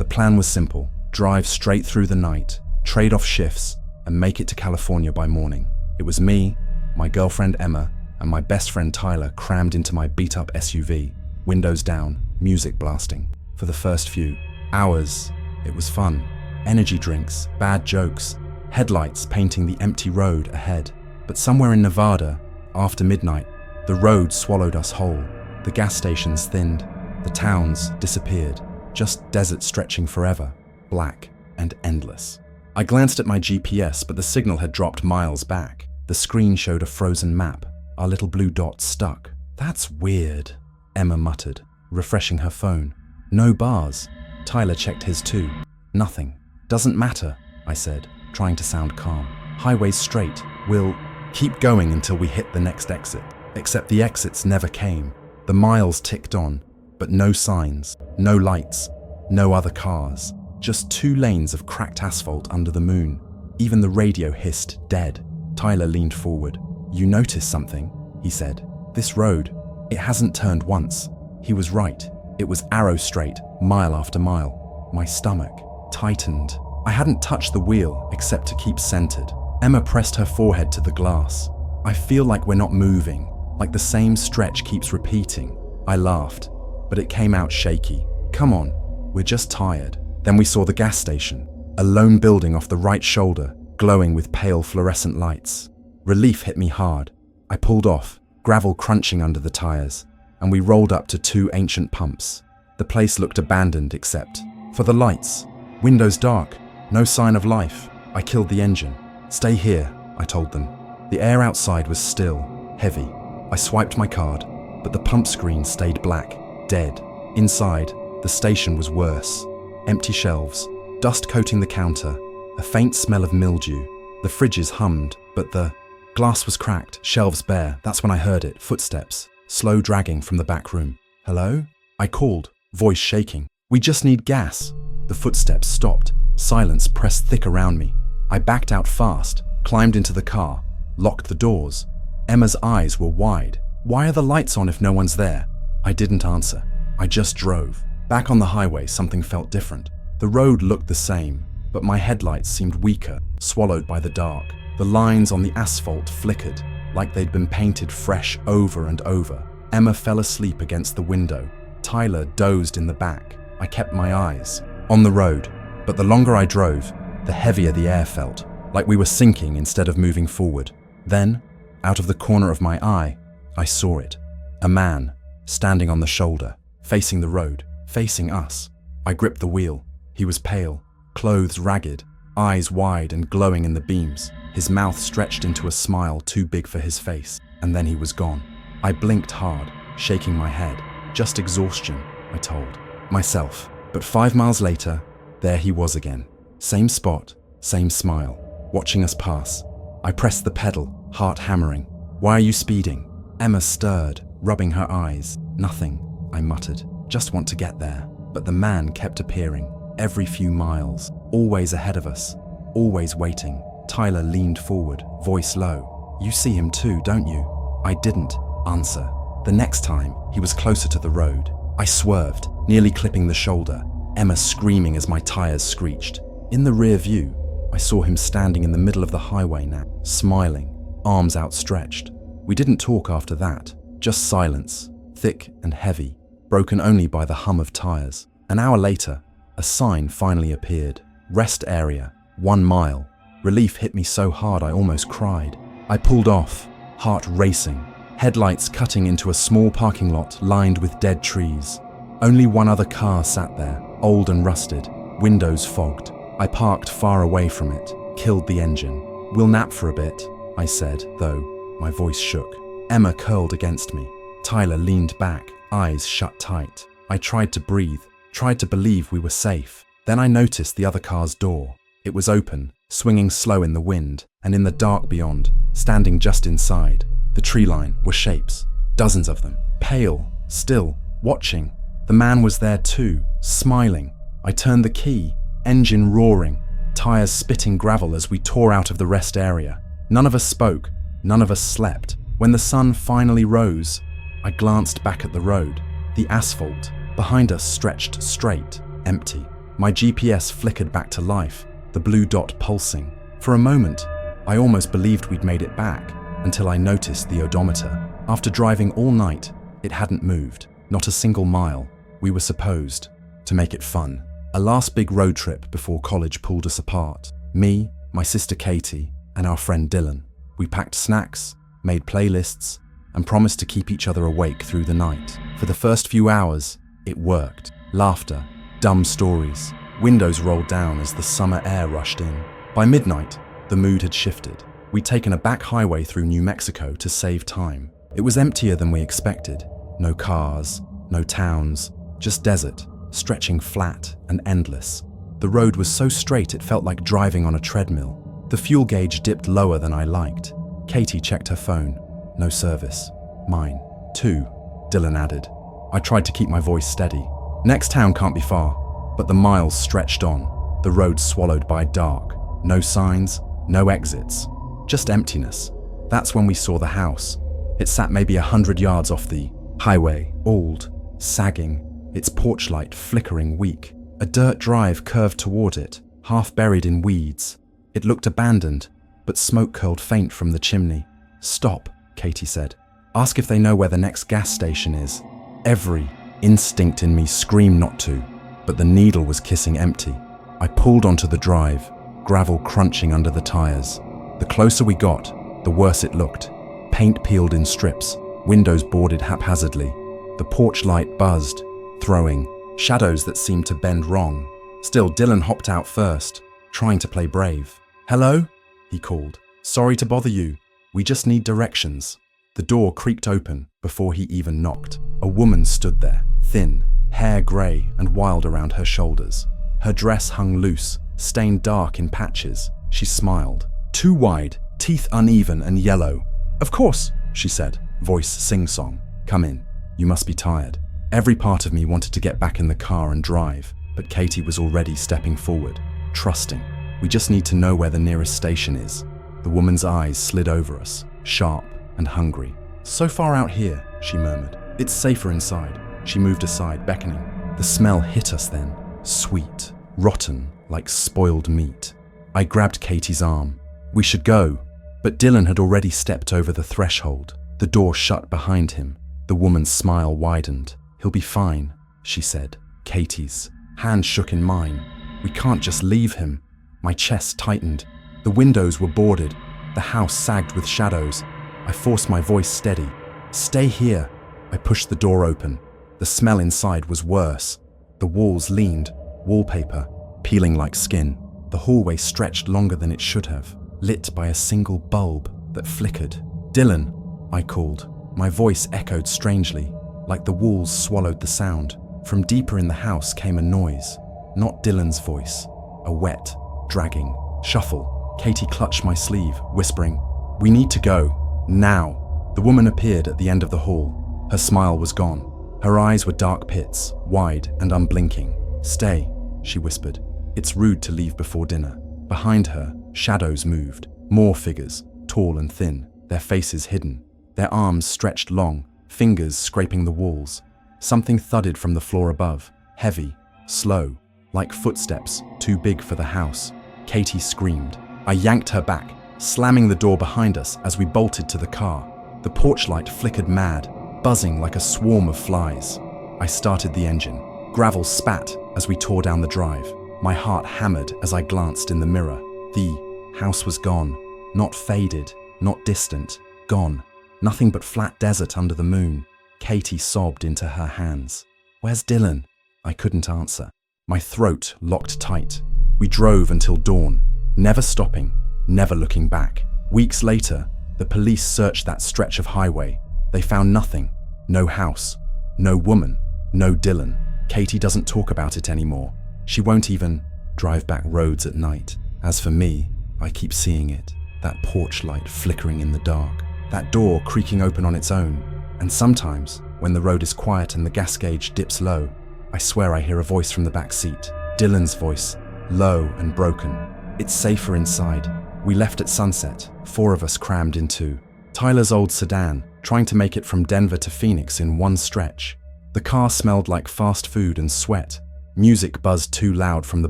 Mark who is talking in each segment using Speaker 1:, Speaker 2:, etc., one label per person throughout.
Speaker 1: The plan was simple: drive straight through the night, trade off shifts, and make it to California by morning. It was me, my girlfriend Emma, and my best friend Tyler crammed into my beat-up SUV, windows down, music blasting. For the first few hours, it was fun. Energy drinks, bad jokes, headlights painting the empty road ahead. But somewhere in Nevada, after midnight, the road swallowed us whole. The gas stations thinned, the towns disappeared, just desert stretching forever, black and endless. I glanced at my GPS, but the signal had dropped miles back. The screen showed a frozen map, our little blue dot stuck. "That's weird," Emma muttered, refreshing her phone. "No bars." Tyler checked his too. "Nothing. Doesn't matter," I said, trying to sound calm. "Highway's straight. We'll keep going until we hit the next exit." Except the exits never came. The miles ticked on, but no signs, no lights, no other cars. Just 2 lanes of cracked asphalt under the moon. Even the radio hissed dead. Tyler leaned forward. "You noticed something?" he said. "This road, it hasn't turned once." He was right. It was arrow straight, mile after mile. My stomach tightened. I hadn't touched the wheel except to keep centered. Emma pressed her forehead to the glass. "I feel like we're not moving, like the same stretch keeps repeating." I laughed, but it came out shaky. "Come on, we're just tired." Then we saw the gas station, a lone building off the right shoulder, glowing with pale fluorescent lights. Relief hit me hard. I pulled off, gravel crunching under the tires, and we rolled up to 2 ancient pumps. The place looked abandoned except for the lights. Windows dark, no sign of life. I killed the engine. "Stay here," I told them. The air outside was still, heavy. I swiped my card, but the pump screen stayed black, dead. Inside, the station was worse. Empty shelves, dust coating the counter, a faint smell of mildew. The fridges hummed, but the glass was cracked, shelves bare. That's when I heard it, footsteps, slow dragging from the back room. "Hello?" I called, voice shaking. "We just need gas." The footsteps stopped. Silence pressed thick around me. I backed out fast, climbed into the car, locked the doors. Emma's eyes were wide. "Why are the lights on if no one's there?" I didn't answer. I just drove. Back on the highway, something felt different. The road looked the same, but my headlights seemed weaker, swallowed by the dark. The lines on the asphalt flickered, like they'd been painted fresh over and over. Emma fell asleep against the window. Tyler dozed in the back. I kept my eyes on the road, but the longer I drove, the heavier the air felt, like we were sinking instead of moving forward. Then, out of the corner of my eye, I saw it. A man, standing on the shoulder, facing the road, facing us. I gripped the wheel. He was pale, clothes ragged, eyes wide and glowing in the beams. His mouth stretched into a smile too big for his face, and then he was gone. I blinked hard, shaking my head. Just exhaustion, I told myself. But 5 miles later, there he was again. Same spot, same smile, watching us pass. I pressed the pedal, heart hammering. "Why are you speeding?" Emma stirred, rubbing her eyes. "Nothing," I muttered. "Just want to get there." But the man kept appearing, every few miles, always ahead of us, always waiting. Tyler leaned forward, voice low. "You see him too, don't you?" I didn't answer. The next time, he was closer to the road. I swerved, nearly clipping the shoulder, Emma screaming as my tires screeched. In the rear view, I saw him standing in the middle of the highway now, smiling, arms outstretched. We didn't talk after that, just silence, thick and heavy, broken only by the hum of tires. An hour later, a sign finally appeared. "Rest area, 1 mile." Relief hit me so hard I almost cried. I pulled off, heart racing, headlights cutting into a small parking lot lined with dead trees. Only one other car sat there, old and rusted, windows fogged. I parked far away from it, killed the engine. "We'll nap for a bit," I said, though my voice shook. Emma curled against me. Tyler leaned back, eyes shut tight. I tried to breathe, tried to believe we were safe. Then I noticed the other car's door. It was open, swinging slow in the wind, and in the dark beyond, standing just inside, the tree line were shapes, dozens of them, pale, still, watching. The man was there too, smiling. I turned the key, engine roaring, tires spitting gravel as we tore out of the rest area. None of us spoke, none of us slept. When the sun finally rose, I glanced back at the road. The asphalt behind us stretched straight, empty. My GPS flickered back to life, the blue dot pulsing. For a moment, I almost believed we'd made it back, until I noticed the odometer. After driving all night, it hadn't moved, not a single mile. We were supposed to make it fun. A last big road trip before college pulled us apart. Me, my sister Katie, and our friend Dylan. We packed snacks, made playlists, and promised to keep each other awake through the night. For the first few hours, it worked. Laughter, dumb stories, windows rolled down as the summer air rushed in. By midnight, the mood had shifted. We'd taken a back highway through New Mexico to save time. It was emptier than we expected. No cars, no towns, just desert, stretching flat and endless. The road was so straight it felt like driving on a treadmill. The fuel gauge dipped lower than I liked. Katie checked her phone. No service. Mine, too, Dylan added. I tried to keep my voice steady. Next town can't be far, but the miles stretched on, the road swallowed by dark. No signs, no exits, just emptiness. That's when we saw the house. It sat maybe 100 yards off the highway, old, sagging, its porch light flickering weak. A dirt drive curved toward it, half buried in weeds. It looked abandoned, but smoke curled faint from the chimney. Stop, Katie said. Ask if they know where the next gas station is. Every instinct in me screamed not to, but the needle was kissing empty. I pulled onto the drive, gravel crunching under the tires. The closer we got, the worse it looked. Paint peeled in strips, windows boarded haphazardly. The porch light buzzed, throwing shadows that seemed to bend wrong. Still, Dylan hopped out first, trying to play brave. "Hello?" he called. "Sorry to bother you. We just need directions." The door creaked open before he even knocked. A woman stood there, thin, hair grey and wild around her shoulders. Her dress hung loose, stained dark in patches. She smiled. Too wide, teeth uneven and yellow. "Of course," she said, voice sing-song. "Come in. You must be tired." Every part of me wanted to get back in the car and drive, but Katie was already stepping forward, trusting. "We just need to know where the nearest station is." The woman's eyes slid over us, sharp and hungry. "So far out here," she murmured. "It's safer inside." She moved aside, beckoning. The smell hit us then, sweet, rotten, like spoiled meat. I grabbed Katie's arm. "We should go." But Dylan had already stepped over the threshold. The door shut behind him. The woman's smile widened. "He'll be fine," she said. Katie's hand shook in mine. "We can't just leave him." My chest tightened. The windows were boarded. The house sagged with shadows. I forced my voice steady. "Stay here." I pushed the door open. The smell inside was worse. The walls leaned, wallpaper, peeling like skin. The hallway stretched longer than it should have, lit by a single bulb that flickered. "Dylan," I called. My voice echoed strangely, like the walls swallowed the sound. From deeper in the house came a noise. Not Dylan's voice. A wet, dragging shuffle. Katie clutched my sleeve, whispering, "We need to go. Now." The woman appeared at the end of the hall. Her smile was gone. Her eyes were dark pits, wide and unblinking. "Stay," she whispered. "It's rude to leave before dinner." Behind her, shadows moved. More figures, tall and thin, their faces hidden. Their arms stretched long, fingers scraping the walls. Something thudded from the floor above, heavy, slow, like footsteps too big for the house. Katie screamed. I yanked her back, slamming the door behind us as we bolted to the car. The porch light flickered mad, buzzing like a swarm of flies. I started the engine. Gravel spat as we tore down the drive. My heart hammered as I glanced in the mirror. The house was gone. Not faded, not distant. Gone. Nothing but flat desert under the moon. Katie sobbed into her hands. "Where's Dylan?" I couldn't answer. My throat locked tight. We drove until dawn, never stopping, never looking back. Weeks later, the police searched that stretch of highway. They found nothing. No house. No woman. No Dylan. Katie doesn't talk about it anymore. She won't even drive back roads at night. As for me, I keep seeing it. That porch light flickering in the dark. That door creaking open on its own. And sometimes, when the road is quiet and the gas gauge dips low, I swear I hear a voice from the back seat. Dylan's voice, low and broken. "It's safer inside." We left at sunset, 4 of us crammed into Tyler's old sedan, trying to make it from Denver to Phoenix in one stretch. The car smelled like fast food and sweat. Music buzzed too loud from the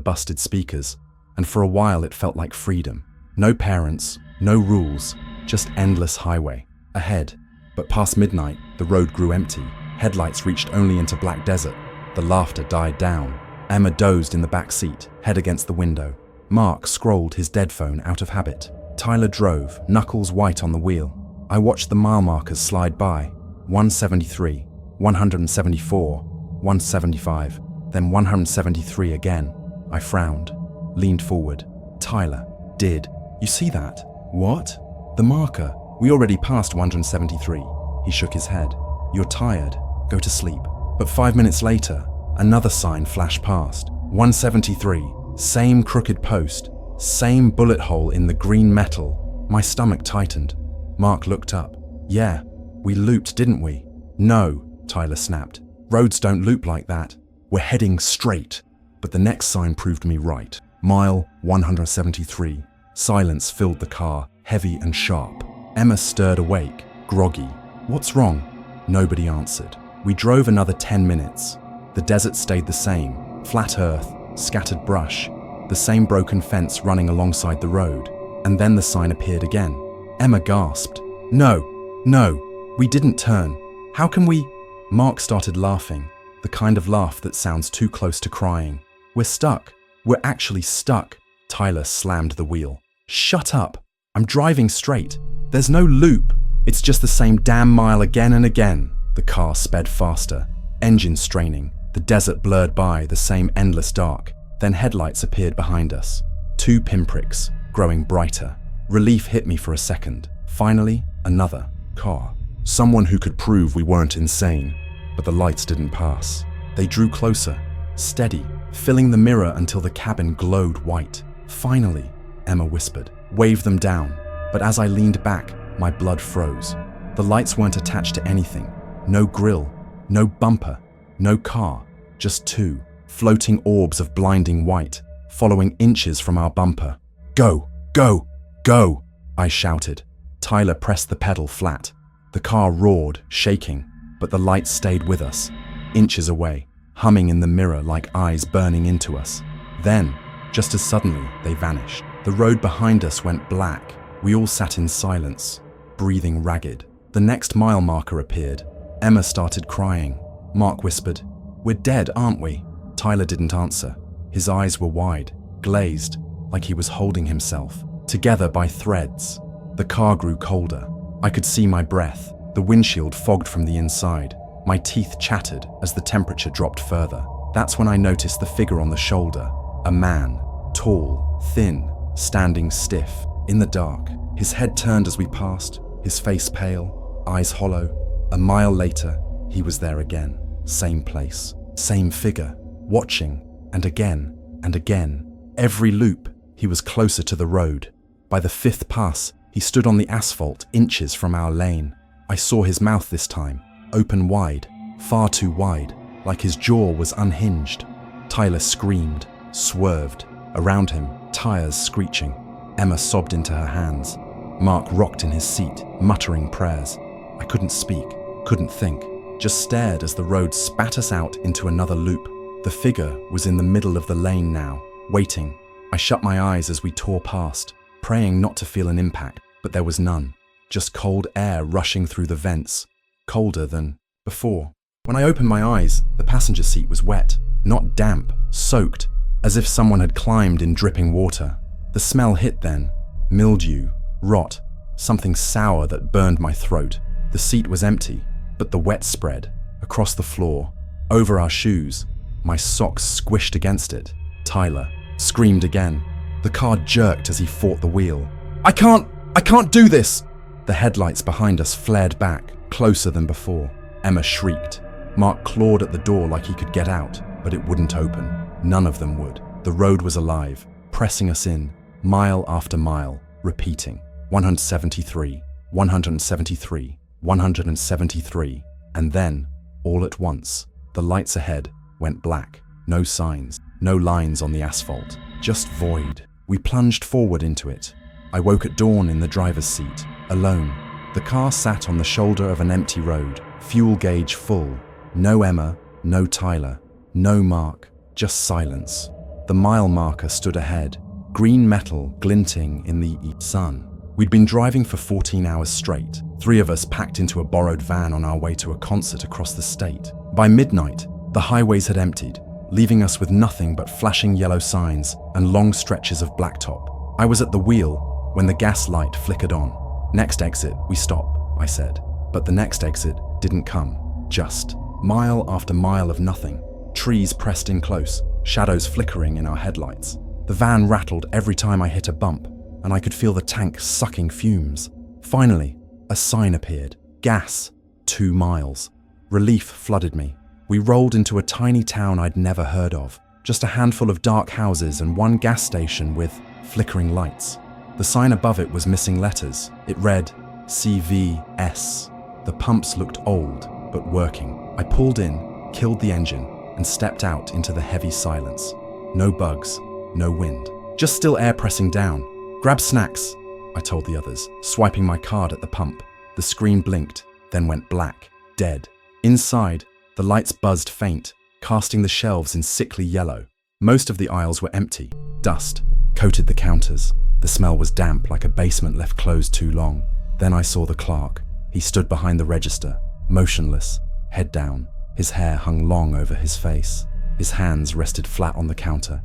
Speaker 1: busted speakers, and for a while it felt like freedom. No parents, no rules, just endless highway. Ahead, but past midnight, the road grew empty. Headlights reached only into black desert. The laughter died down. Emma dozed in the back seat, head against the window. Mark scrolled his dead phone out of habit. Tyler drove, knuckles white on the wheel. I watched the mile markers slide by. 173, 174, 175, then 173 again. I frowned, leaned forward. Tyler, did you see that? What? The marker. We already passed 173. He shook his head. You're tired. Go to sleep. But 5 minutes later, another sign flashed past. 173. Same crooked post. Same bullet hole in the green metal. My stomach tightened. Mark looked up. Yeah, we looped, didn't we? No, Tyler snapped. Roads don't loop like that. We're heading straight. But the next sign proved me right. Mile 173. Silence filled the car, heavy and sharp. Emma stirred awake, groggy. What's wrong? Nobody answered. We drove another 10 minutes. The desert stayed the same. Flat earth, scattered brush, the same broken fence running alongside the road. And then the sign appeared again. Emma gasped. No, we didn't turn. How can we? Mark started laughing, the kind of laugh that sounds too close to crying. We're stuck. We're actually stuck. Tyler slammed the wheel. Shut up. I'm driving straight. There's no loop. It's just the same damn mile again and again. The car sped faster, engine straining. The desert blurred by, the same endless dark. Then headlights appeared behind us. 2 pinpricks, growing brighter. Relief hit me for a second. Finally, another car. Someone who could prove we weren't insane. But the lights didn't pass. They drew closer, steady, filling the mirror until the cabin glowed white. Finally, Emma whispered, wave them down. But as I leaned back, my blood froze. The lights weren't attached to anything. No grille, no bumper, no car. Just 2 floating orbs of blinding white, following inches from our bumper. Go, go, go, I shouted. Tyler pressed the pedal flat. The car roared, shaking, but the lights stayed with us, inches away, humming in the mirror like eyes burning into us. Then, just as suddenly, they vanished. The road behind us went black. We all sat in silence, breathing ragged. The next mile marker appeared. Emma started crying. Mark whispered, we're dead, aren't we? Tyler didn't answer. His eyes were wide, glazed, like he was holding himself, together by threads. The car grew colder. I could see my breath. The windshield fogged from the inside. My teeth chattered as the temperature dropped further. That's when I noticed the figure on the shoulder. A man, tall, thin, standing stiff, in the dark. His head turned as we passed, his face pale, eyes hollow. A mile later, he was there again. Same place, same figure, watching, and again, and again. Every loop, he was closer to the road. By the 5th pass, he stood on the asphalt inches from our lane. I saw his mouth this time, open wide, far too wide, like his jaw was unhinged. Tyler screamed, swerved. Around him, tires screeching. Emma sobbed into her hands. Mark rocked in his seat, muttering prayers. I couldn't speak, couldn't think, just stared as the road spat us out into another loop. The figure was in the middle of the lane now, waiting. I shut my eyes as we tore past, praying not to feel an impact, but there was none. Just cold air rushing through the vents, colder than before. When I opened my eyes, the passenger seat was wet, not damp, soaked, as if someone had climbed in dripping water. The smell hit then, mildew, rot, something sour that burned my throat. The seat was empty, but the wet spread, across the floor, over our shoes. My socks squished against it. Tyler screamed again. The car jerked as he fought the wheel. I can't do this! The headlights behind us flared back, closer than before. Emma shrieked. Mark clawed at the door like he could get out, but it wouldn't open. None of them would. The road was alive, pressing us in, mile after mile, repeating. 173, 173, 173, and then, all at once, the lights ahead went black. No signs, no lines on the asphalt, just void. We plunged forward into it. I woke at dawn in the driver's seat, alone. The car sat on the shoulder of an empty road, fuel gauge full. No Emma, no Tyler, no Mark, just silence. The mile marker stood ahead, green metal glinting in the sun. We'd been driving for 14 hours straight, 3 of us packed into a borrowed van on our way to a concert across the state. By midnight, the highways had emptied, leaving us with nothing but flashing yellow signs and long stretches of blacktop. I was at the wheel when the gas light flickered on. "Next exit, we stop," I said. But the next exit didn't come. Just mile after mile of nothing. Trees pressed in close, shadows flickering in our headlights. The van rattled every time I hit a bump, and I could feel the tank sucking fumes. Finally, a sign appeared. Gas, 2 miles. Relief flooded me. We rolled into a tiny town I'd never heard of. Just a handful of dark houses and one gas station with flickering lights. The sign above it was missing letters. It read CVS. The pumps looked old, but working. I pulled in, killed the engine, and stepped out into the heavy silence. No bugs, no wind. Just still air pressing down. "Grab snacks," I told the others, swiping my card at the pump. The screen blinked, then went black, dead. Inside, the lights buzzed faint, casting the shelves in sickly yellow. Most of the aisles were empty. Dust coated the counters. The smell was damp, like a basement left closed too long. Then I saw the clerk. He stood behind the register, motionless, head down. His hair hung long over his face. His hands rested flat on the counter.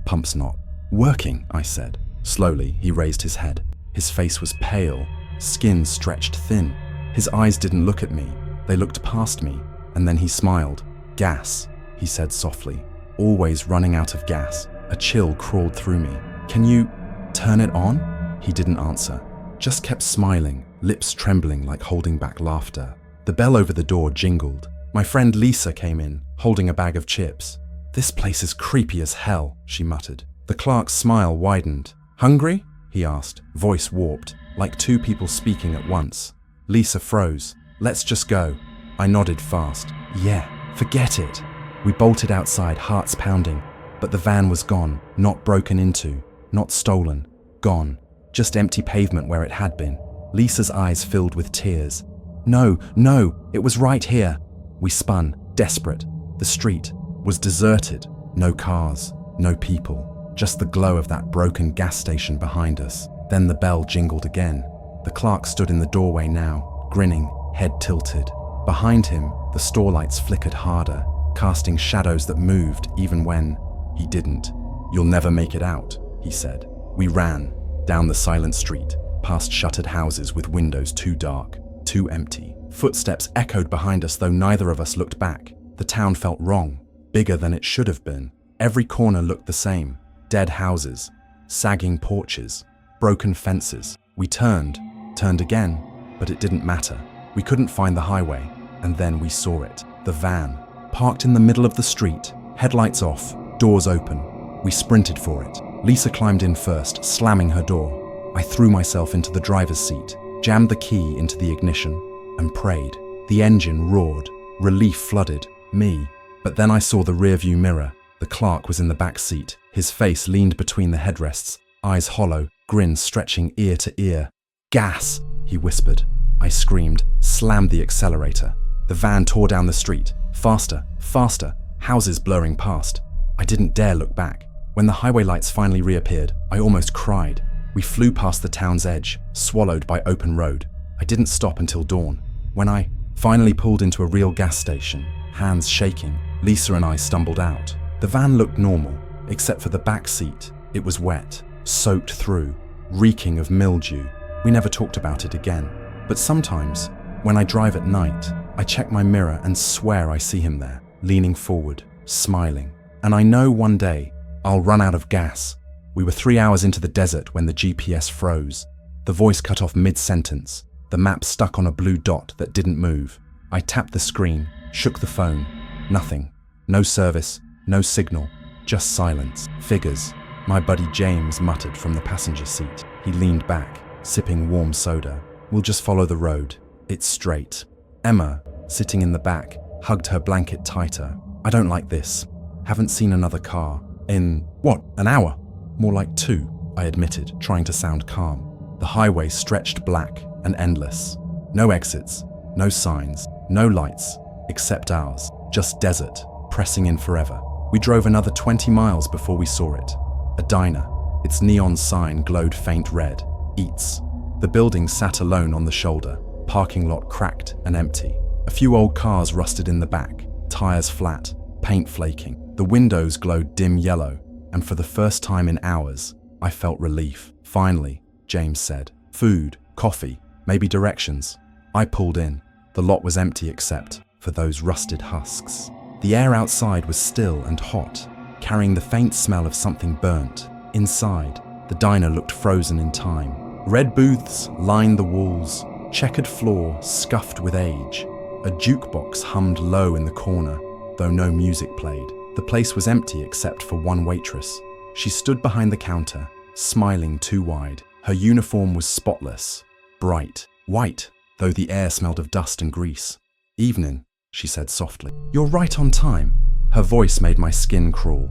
Speaker 1: Pump's not working," I said. Slowly, he raised his head. His face was pale, skin stretched thin. His eyes didn't look at me. They looked past me, and then he smiled. "Gas," he said softly. "Always running out of gas." A chill crawled through me. "Can you turn it on?" He didn't answer, just kept smiling, lips trembling like holding back laughter. The bell over the door jingled. My friend Lisa came in, holding a bag of chips. "This place is creepy as hell," she muttered. The clerk's smile widened. "Hungry?" he asked, voice warped, like 2 people speaking at once. Lisa froze. "Let's just go." I nodded fast. "Yeah, forget it." We bolted outside, hearts pounding. But the van was gone, not broken into, not stolen. Gone. Just empty pavement where it had been. Lisa's eyes filled with tears. No, it was right here." We spun, desperate. The street was deserted. No cars, no people. Just the glow of that broken gas station behind us. Then the bell jingled again. The clerk stood in the doorway now, grinning, head tilted. Behind him, the store lights flickered harder, casting shadows that moved even when he didn't. "You'll never make it out," he said. We ran, down the silent street, past shuttered houses with windows too dark, too empty. Footsteps echoed behind us, though neither of us looked back. The town felt wrong, bigger than it should have been. Every corner looked the same. Dead houses, sagging porches, broken fences. We turned again, but it didn't matter. We couldn't find the highway, and then we saw it. The van, parked in the middle of the street, headlights off, doors open. We sprinted for it. Lisa climbed in first, slamming her door. I threw myself into the driver's seat, jammed the key into the ignition, and prayed. The engine roared. Relief flooded me. But then I saw the rearview mirror. The clerk was in the back seat. His face leaned between the headrests, eyes hollow, grin stretching ear to ear. "Gas," he whispered. I screamed, slammed the accelerator. The van tore down the street. Faster, faster, houses blurring past. I didn't dare look back. When the highway lights finally reappeared, I almost cried. We flew past the town's edge, swallowed by open road. I didn't stop until dawn. When I finally pulled into a real gas station, hands shaking, Lisa and I stumbled out. The van looked normal, except for the back seat. It was wet, soaked through, reeking of mildew. We never talked about it again. But sometimes, when I drive at night, I check my mirror and swear I see him there, leaning forward, smiling. And I know one day, I'll run out of gas. We were 3 hours into the desert when the GPS froze. The voice cut off mid-sentence. The map stuck on a blue dot that didn't move. I tapped the screen, shook the phone. Nothing. No service, no signal, just silence. Figures. My buddy James muttered from the passenger seat. He leaned back, sipping warm soda. "We'll just follow the road. It's straight." Emma, sitting in the back, hugged her blanket tighter. "I don't like this. Haven't seen another car in, an hour? More like 2, I admitted, trying to sound calm. The highway stretched black and endless. No exits, no signs, no lights, except ours. Just desert, pressing in forever. We drove another 20 miles before we saw it. A diner. Its neon sign glowed faint red. Eats. The building sat alone on the shoulder, parking lot cracked and empty. A few old cars rusted in the back, tires flat, paint flaking. The windows glowed dim yellow, and for the first time in hours, I felt relief. Finally, James said, food, coffee, maybe directions. I pulled in. The lot was empty except for those rusted husks. The air outside was still and hot, carrying the faint smell of something burnt. Inside, the diner looked frozen in time. Red booths lined the walls, checkered floor scuffed with age. A jukebox hummed low in the corner, though no music played. The place was empty except for one waitress. She stood behind the counter, smiling too wide. Her uniform was spotless, bright, white, though the air smelled of dust and grease. Evening, she said softly. You're right on time. Her voice made my skin crawl.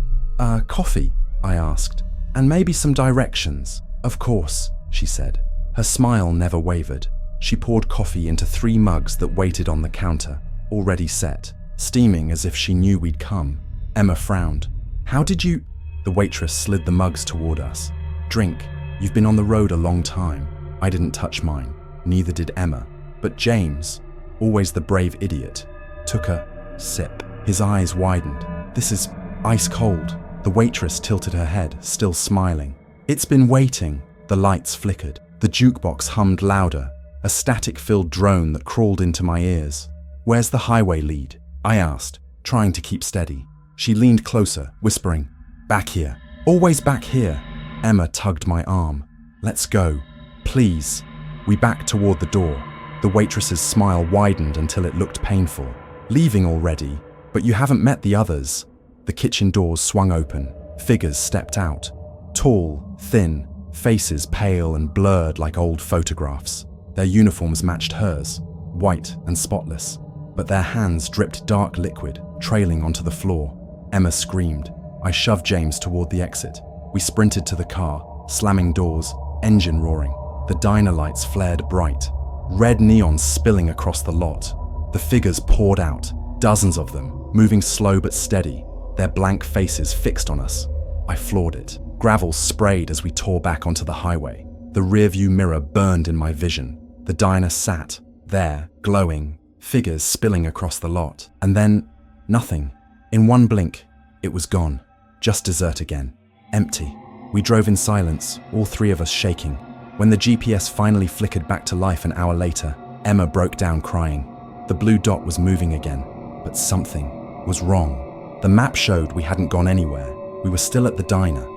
Speaker 1: Coffee? I asked. And maybe some directions. Of course, she said. Her smile never wavered. She poured coffee into 3 mugs that waited on the counter, already set, steaming as if she knew we'd come. Emma frowned. How did you... The waitress slid the mugs toward us. Drink. You've been on the road a long time. I didn't touch mine. Neither did Emma. But James, always the brave idiot, took a sip. His eyes widened. This is ice cold. The waitress tilted her head, still smiling. It's been waiting. The lights flickered. The jukebox hummed louder, a static-filled drone that crawled into my ears. Where's the highway lead? I asked, trying to keep steady. She leaned closer, whispering, back here. Always back here. Emma tugged my arm. Let's go. Please. We backed toward the door. The waitress's smile widened until it looked painful. Leaving already? But you haven't met the others. The kitchen doors swung open. Figures stepped out. Tall, thin, faces pale and blurred like old photographs. Their uniforms matched hers, white and spotless, but their hands dripped dark liquid, trailing onto the floor. Emma screamed. I shoved James toward the exit. We sprinted to the car, slamming doors, engine roaring. The diner lights flared bright, red neon spilling across the lot. The figures poured out, dozens of them, moving slow but steady, their blank faces fixed on us. I floored it. Gravel sprayed as we tore back onto the highway. The rearview mirror burned in my vision. The diner sat, there, glowing, figures spilling across the lot. And then, nothing. In one blink, it was gone. Just dessert again. Empty. We drove in silence, all 3 of us shaking. When the GPS finally flickered back to life an hour later, Emma broke down crying. The blue dot was moving again, but something was wrong. The map showed we hadn't gone anywhere. We were still at the diner.